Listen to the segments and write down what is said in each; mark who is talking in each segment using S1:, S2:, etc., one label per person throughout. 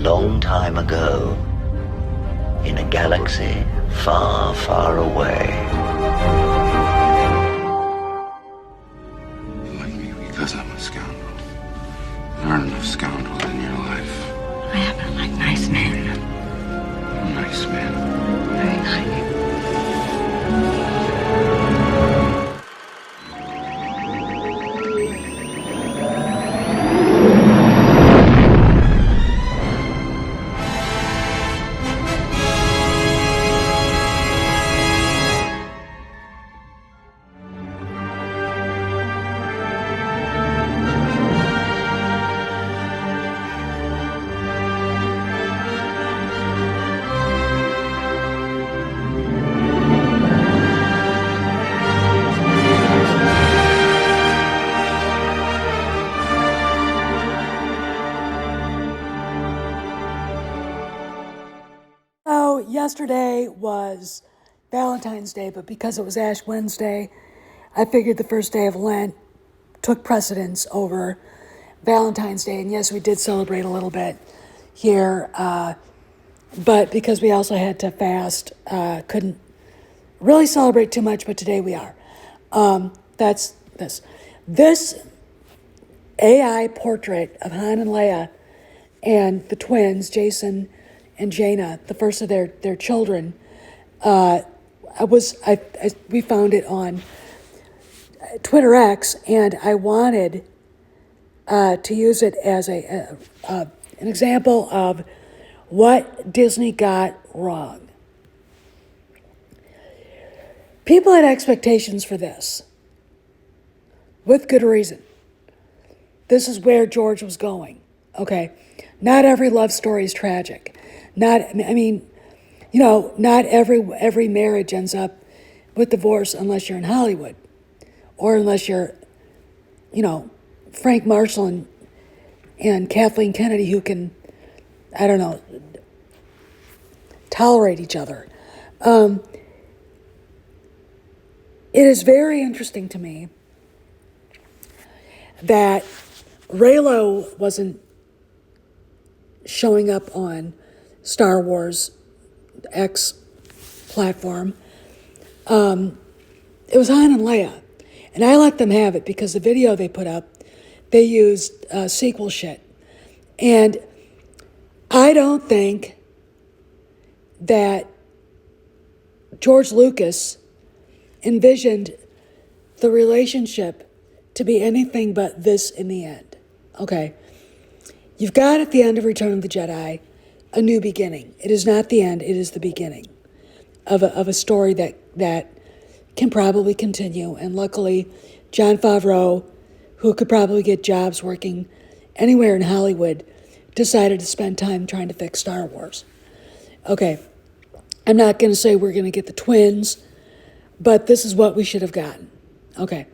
S1: long time ago, in a galaxy far, far away.
S2: You like me because I'm a scoundrel. There aren't enough scoundrels in your life.
S3: I happen to like nice men.
S2: Nice man.
S3: Very nice.
S4: Yesterday was Valentine's Day, but because it was Ash Wednesday, I figured the first day of Lent took precedence over Valentine's Day. And yes, we did celebrate a little bit here, but because we also had to fast, couldn't really celebrate too much, but today we are. That's this. This AI portrait of Han and Leia and the twins, Jason and Jaina, the first of their children, we found it on Twitter X, and I wanted to use it as an example of what Disney got wrong. People had expectations for this, with good reason. This is where George was going, okay? Not every love story is tragic. Not every marriage ends up with divorce unless you're in Hollywood, or unless you're, Frank Marshall and Kathleen Kennedy, who can, tolerate each other. It is very interesting to me that Reylo wasn't showing up on Star Wars X platform. It was Han and Leia, and I let them have it because the video they put up, they used sequel shit, and I don't think that George Lucas envisioned the relationship to be anything but this in the end. Okay, you've got at the end of Return of the Jedi a new beginning. It is not the end, it is the beginning of a story that can probably continue. And luckily, Jon Favreau, who could probably get jobs working anywhere in Hollywood, decided to spend time trying to fix Star Wars. Okay, I'm not going to say we're going to get the twins, but this is what we should have gotten. Okay.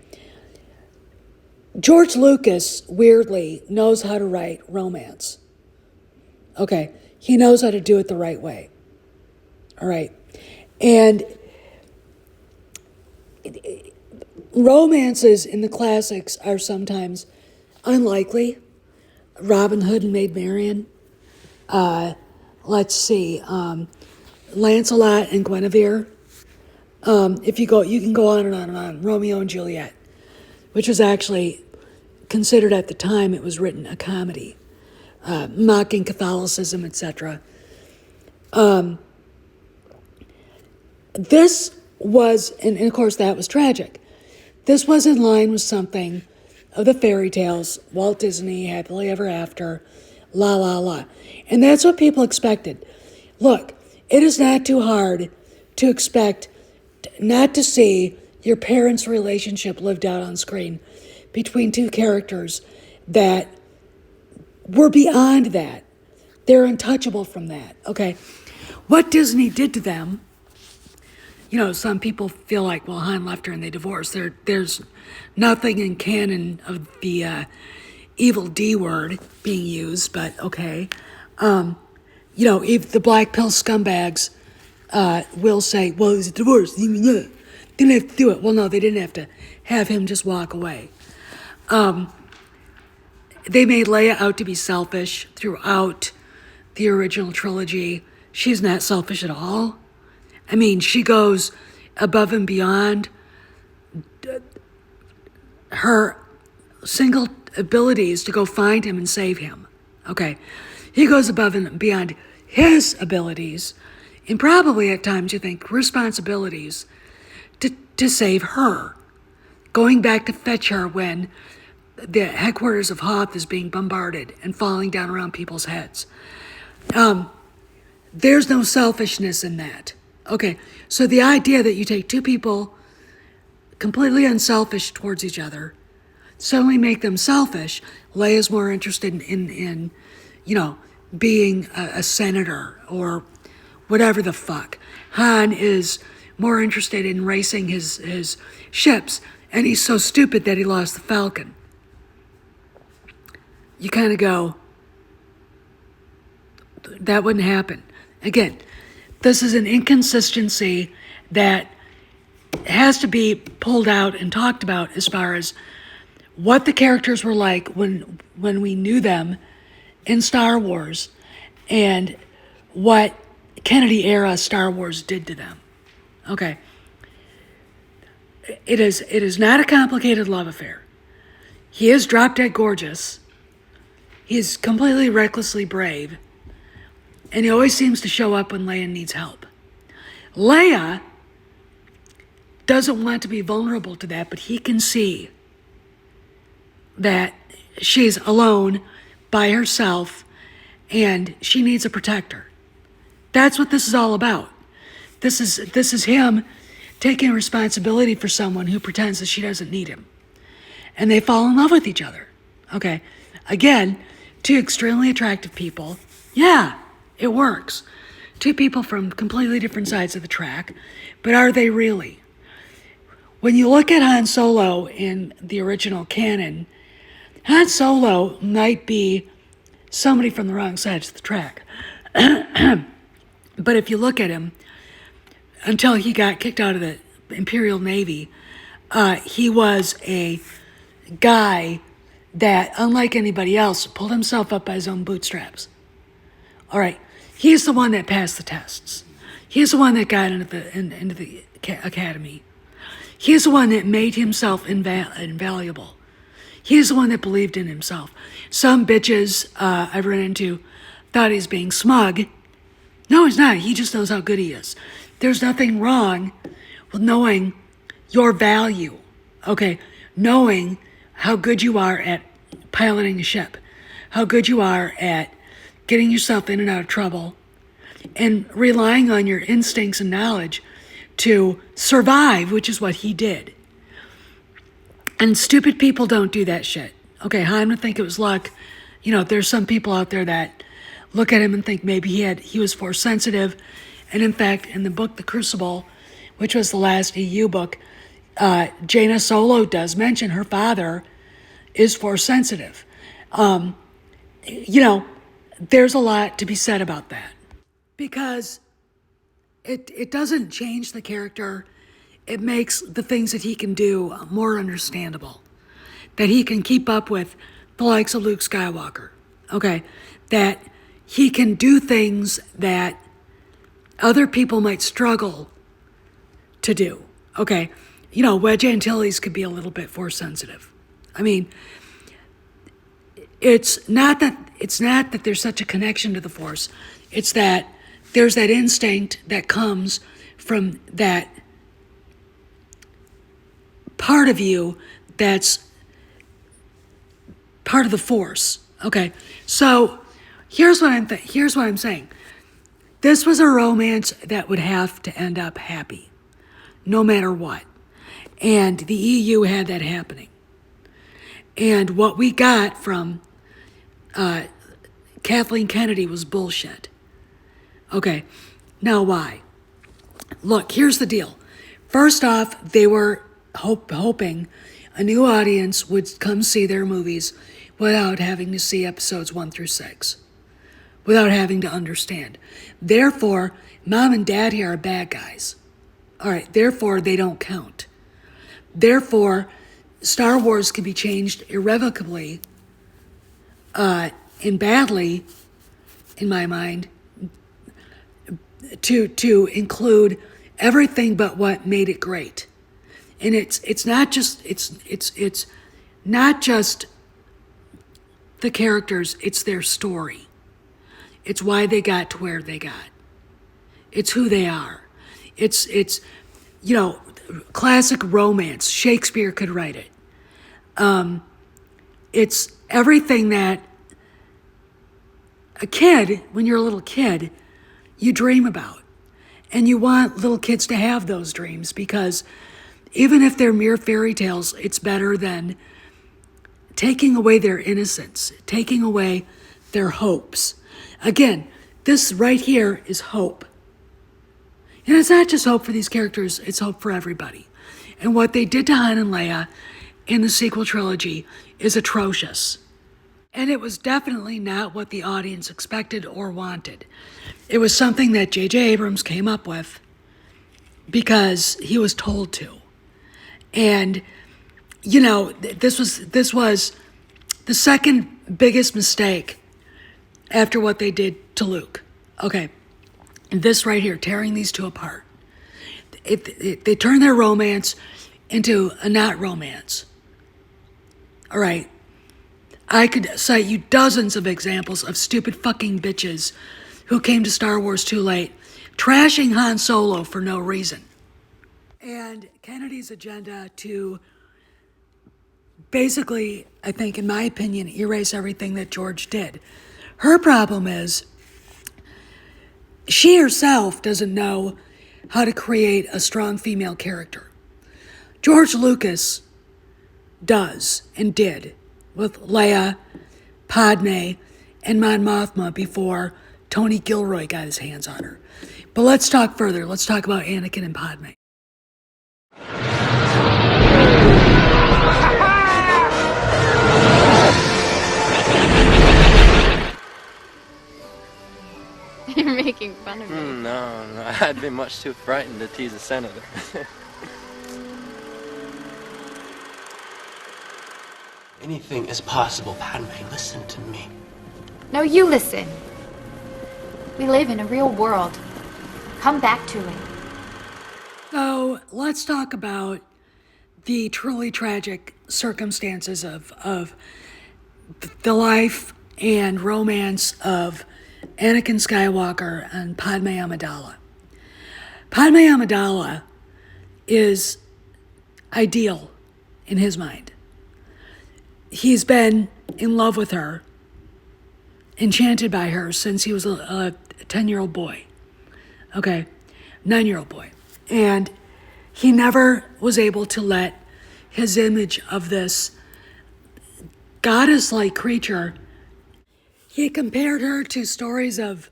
S4: George Lucas, weirdly, knows how to write romance. Okay. He knows how to do it the right way. All right. And romances in the classics are sometimes unlikely. Robin Hood and Maid Marian. Let's see. Lancelot and Guinevere. If you can go on and on and on. Romeo and Juliet, which was actually considered at the time it was written a comedy. Mocking Catholicism, etc. This was, and of course that was tragic. This was in line with something of the fairy tales, Walt Disney, Happily Ever After, la la la. And that's what people expected. Look, it is not too hard to expect not to see your parents' relationship lived out on screen between two characters that we're beyond that. They're untouchable from that, okay? What Disney did to them, some people feel like, well, Han left her and they divorced. There's nothing in canon of the evil D word being used, but okay. If the black pill scumbags will say, well, it was a divorce. Didn't have to do it. Well, no, they didn't have to have him just walk away. They made Leia out to be selfish throughout the original trilogy, she's not selfish at all. I mean, she goes above and beyond her single abilities to go find him and save him. Okay. He goes above and beyond his abilities, and probably at times you think responsibilities, to save her. Going back to fetch her when the headquarters of Hoth is being bombarded and falling down around people's heads. There's no selfishness in that. Okay, so the idea that you take two people completely unselfish towards each other, suddenly make them selfish. Leia's more interested in being a senator or whatever the fuck. Han is more interested in racing his ships, and he's so stupid that he lost the Falcon. You kind of go, that wouldn't happen. Again, this is an inconsistency that has to be pulled out and talked about as far as what the characters were like when we knew them in Star Wars and what Kennedy-era Star Wars did to them. Okay. It is not a complicated love affair. He is drop-dead gorgeous. He is completely recklessly brave. And he always seems to show up when Leia needs help. Leia doesn't want to be vulnerable to that, but he can see that she's alone by herself and she needs a protector. That's what this is all about. This is him taking responsibility for someone who pretends that she doesn't need him. And they fall in love with each other. Okay. Again, two extremely attractive people. Yeah, it works. Two people from completely different sides of the track. But are they really? When you look at Han Solo in the original canon, Han Solo might be somebody from the wrong sides of the track. But if you look at him, until he got kicked out of the Imperial Navy, he was a guy that, unlike anybody else, pulled himself up by his own bootstraps. All right, he's the one that passed the tests. He's the one that got into the academy. He's the one that made himself invaluable. He's the one that believed in himself. Some bitches I've run into thought he's being smug. No, he's not. He just knows how good he is. There's nothing wrong with knowing your value. Okay, knowing how good you are at piloting a ship, how good you are at getting yourself in and out of trouble, and relying on your instincts and knowledge to survive, which is what he did. And stupid people don't do that shit. Okay, Han would think it was luck. You know, there's some people out there that look at him and think maybe he was force sensitive. And in fact, in the book The Crucible, which was the last EU book, Jaina Solo does mention her father is force sensitive. There's a lot to be said about that. Because it doesn't change the character. It makes the things that he can do more understandable. That he can keep up with the likes of Luke Skywalker. Okay? That he can do things that other people might struggle to do. Okay? Wedge Antilles could be a little bit force sensitive. I mean, it's not that there's such a connection to the Force. It's that there's that instinct that comes from that part of you that's part of the Force. Okay, so here's what I'm saying. This was a romance that would have to end up happy, no matter what. And the EU had that happening. And what we got from Kathleen Kennedy was bullshit. Okay, now why? Look, here's the deal. First off, they were hoping a new audience would come see their movies without having to see episodes 1 through 6, without having to understand. Therefore, mom and dad here are bad guys. All right, therefore, they don't count. Therefore, Star Wars can be changed irrevocably and badly in my mind, to include everything but what made it great. And it's not just the characters, it's their story. It's why they got to where they got. It's who they are. It's classic romance. Shakespeare could write it. It's everything that a kid, when you're a little kid, you dream about. And you want little kids to have those dreams, because even if they're mere fairy tales, it's better than taking away their innocence, taking away their hopes. Again, this right here is hope. And it's not just hope for these characters, it's hope for everybody. And what they did to Han and Leia in the sequel trilogy is atrocious. And it was definitely not what the audience expected or wanted. It was something that J.J. Abrams came up with because he was told to. And, this was the second biggest mistake after what they did to Luke. Okay, and this right here, tearing these two apart. They turned their romance into a not romance. All right. I could cite you dozens of examples of stupid fucking bitches who came to Star Wars too late, trashing Han Solo for no reason. And Kennedy's agenda to basically, I think, in my opinion, erase everything that George did. Her problem is she herself doesn't know how to create a strong female character. George Lucas does and did with Leia, Padme, and Mon Mothma before Tony Gilroy got his hands on her. But let's talk further. Let's talk about Anakin and Padme.
S5: You're making fun of me.
S6: No, I'd be much too frightened to tease a senator.
S7: Anything is possible, Padme. Listen to me.
S5: No, you listen. We live in a real world. Come back to it.
S4: So let's talk about the truly tragic circumstances of the life and romance of Anakin Skywalker and Padme Amidala. Padme Amidala is ideal in his mind. He's been in love with her, enchanted by her since he was a 10-year-old boy. Okay, 9-year-old boy. And he never was able to let his image of this goddess-like creature, he compared her to stories of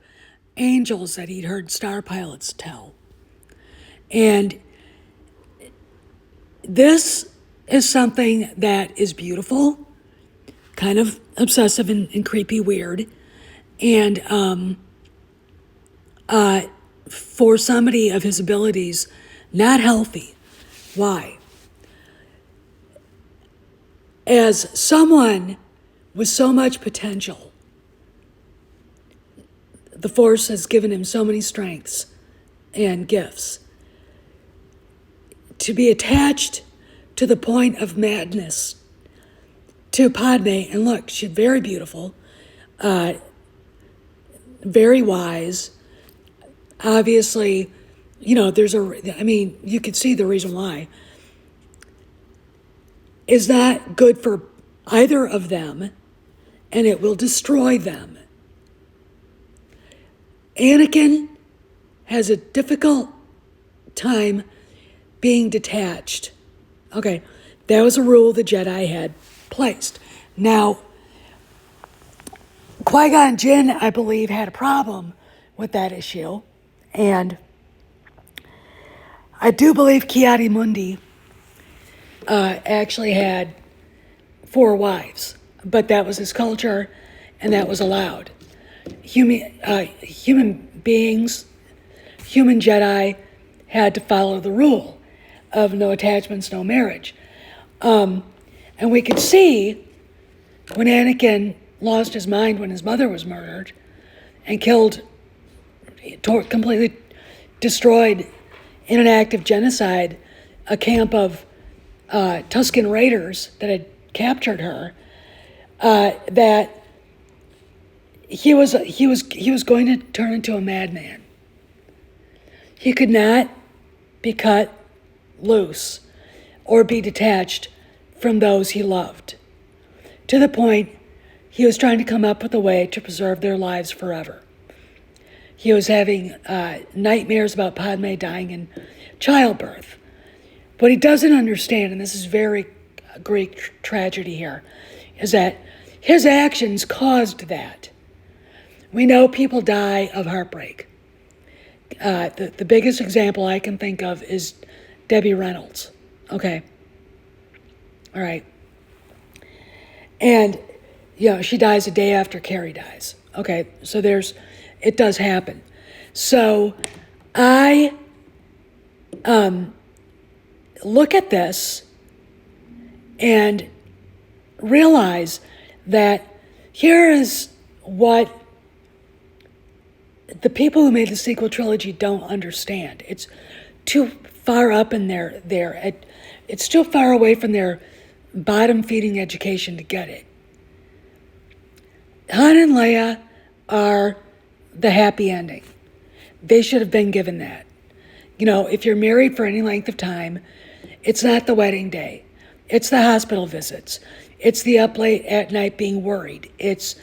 S4: angels that he'd heard star pilots tell. And this is something that is beautiful, kind of obsessive and creepy weird. And for somebody of his abilities, not healthy. Why? As someone with so much potential, the Force has given him so many strengths and gifts. To be attached to the point of madness to Padme, and look, she's very beautiful, very wise. Obviously, you could see the reason why. Is not good for either of them, and it will destroy them. Anakin has a difficult time being detached. Okay, that was a rule the Jedi had placed. Now, Qui-Gon Jinn, I believe, had a problem with that issue. And I do believe Ki-Adi-Mundi actually had 4 wives. But that was his culture, and that was allowed. Human beings, human Jedi, had to follow the rule of no attachments, no marriage. And we could see when Anakin lost his mind when his mother was murdered, and killed, completely destroyed in an act of genocide a camp of Tuscan raiders that had captured her, that he was going to turn into a madman. He could not be cut loose or be detached from those he loved, to the point he was trying to come up with a way to preserve their lives forever. He was having nightmares about Padme dying in childbirth. What he doesn't understand, and this is very Greek tragedy here, is that his actions caused that. We know people die of heartbreak. The biggest example I can think of is Debbie Reynolds. Okay. All right. And, she dies a day after Carrie dies. Okay. So it does happen. So I look at this and realize that here is what the people who made the sequel trilogy don't understand. It's too far up in it's too far away from their bottom-feeding education to get it. Han and Leia are the happy ending. They should have been given that. If you're married for any length of time, it's not the wedding day. It's the hospital visits. It's the up late at night being worried. It's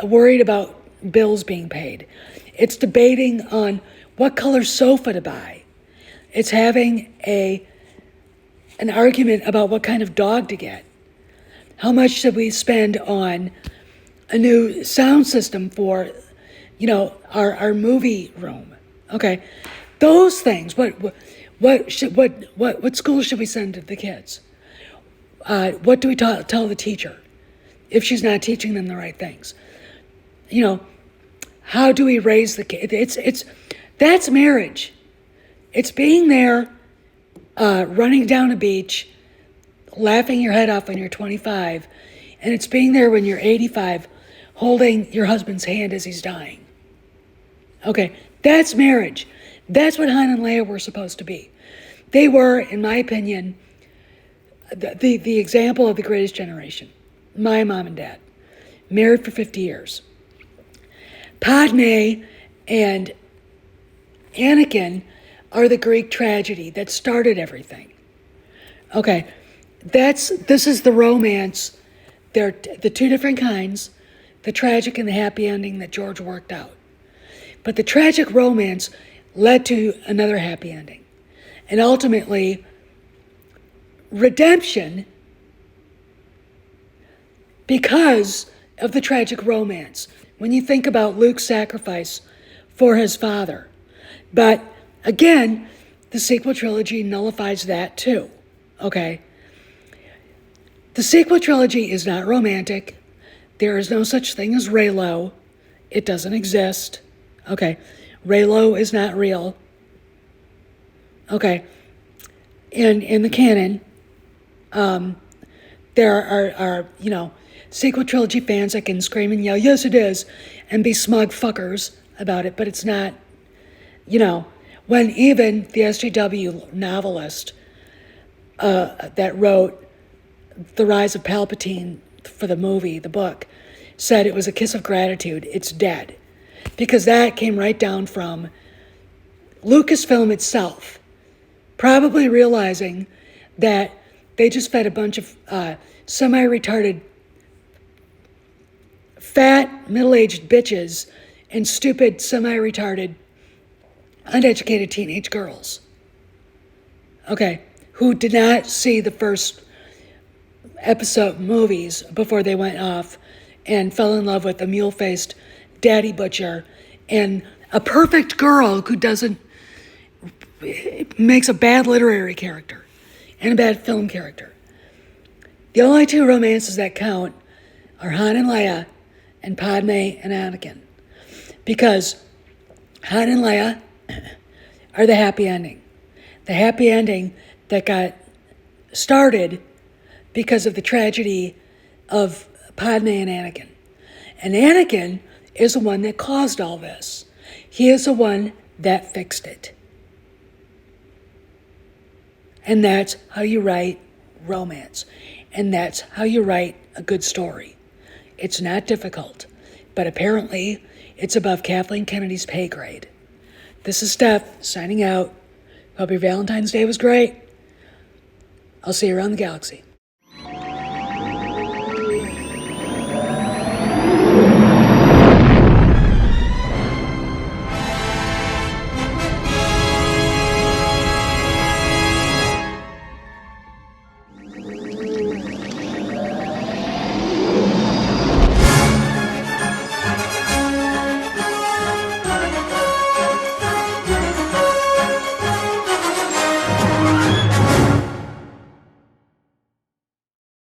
S4: worried about bills being paid. It's debating on what color sofa to buy. It's having an argument about what kind of dog to get. How much should we spend on a new sound system for, our movie room? Okay, those things. What school should we send to the kids? What do we tell the teacher if she's not teaching them the right things? How do we raise the kid? That's marriage. It's being there, running down a beach, laughing your head off when you're 25, and it's being there when you're 85, holding your husband's hand as he's dying. Okay, that's marriage. That's what Han and Leia were supposed to be. They were, in my opinion, the example of the greatest generation. My mom and dad, married for 50 years. Padme and Anakin are the Greek tragedy that started everything. Okay, this is the romance. They're the two different kinds, the tragic and the happy ending that George worked out. But the tragic romance led to another happy ending. And ultimately, redemption because of the tragic romance. When you think about Luke's sacrifice for his father. But again, the sequel trilogy nullifies that too. Okay? The sequel trilogy is not romantic. There is no such thing as Reylo. It doesn't exist. Okay? Reylo is not real. Okay? In the canon, there are sequel trilogy fans that can scream and yell, yes it is, and be smug fuckers about it, but it's not, when even the SJW novelist that wrote The Rise of Palpatine for the movie, the book, said it was a kiss of gratitude, it's dead. Because that came right down from Lucasfilm itself, probably realizing that they just fed a bunch of semi-retarded, fat, middle-aged bitches and stupid, semi-retarded, uneducated teenage girls. Okay, who did not see the first episode movies before they went off and fell in love with a mule-faced daddy butcher and a perfect girl who makes a bad literary character and a bad film character. The only two romances that count are Han and Leia and Padme and Anakin. Because Han and Leia are the happy ending. The happy ending that got started because of the tragedy of Padme and Anakin. And Anakin is the one that caused all this. He is the one that fixed it. And that's how you write romance. And that's how you write a good story. It's not difficult, but apparently it's above Kathleen Kennedy's pay grade. This is Steph, signing out. Hope your Valentine's Day was great. I'll see you around the galaxy.